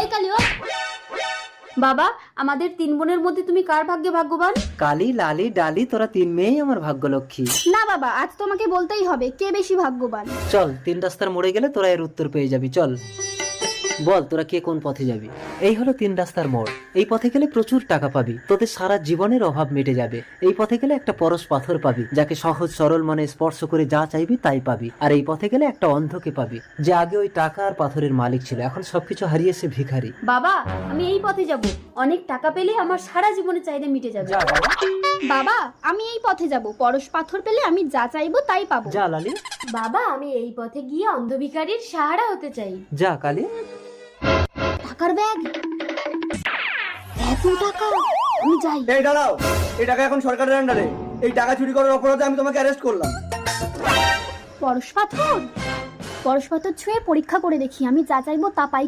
এই কালি ও বাবা, আমাদের 3 বোনের মধ্যে তুমি কার ভাগ্যে ভাগ্যবান? কালি, লালি, ডালি, তোরা 3 মেয়েই আমার ভাগ্যলক্ষ্মী। না বাবা, আজ তোমাকে বলতেই হবে কে বেশি ভাগ্যবান। চল 3 রাস্তার মোড়ে গেলে তোরা এর উত্তর পেয়ে যাবি। চল বল তোরা কে কোন পথে যাবি। এই হলো 3 রাস্তার মোড়। এই পথে গেলে প্রচুর টাকা পাবি, তোদের সারা জীবনের অভাব মিটে যাবে। এই পথে গেলে একটা পরশ পাথর পাবি, যাকে সহজ সরল মনে স্পর্শ করে যা চাইবি তাই পাবি। আর এই পথে গেলে একটা অন্ধকে পাবি, যে আগে ওই টাকা আর পাথরের মালিক ছিল, এখন সবকিছু হারিয়ে সে ভিখারি। বাবা, আমি এই পথে যাব, অনেক টাকা পেলে আমার সারা জীবনের চাহিদা মিটে যাবে। বাবা, আমি এই পথে যাব, পরশ পাথর পেলে আমি যা চাইবো তাই পাবো। যা লালি। বাবা, আমি এই পথে গিয়ে অন্ধ ভিখারির সাহারা হতে চাই। যা কালি। টাকার ব্যাগ, এত টাকা, আমি যাই। এই দাঁড়াও, এই টাকা এখন সরকারের আন্ডারে। এই টাকা চুরি করার অপরাধে আমি তোমাকে অ্যারেস্ট করলাম। পরশ পাথর, পরশ পাথর ছুঁয়ে পরীক্ষা করে দেখি, আমি যা চাইবো তা পাই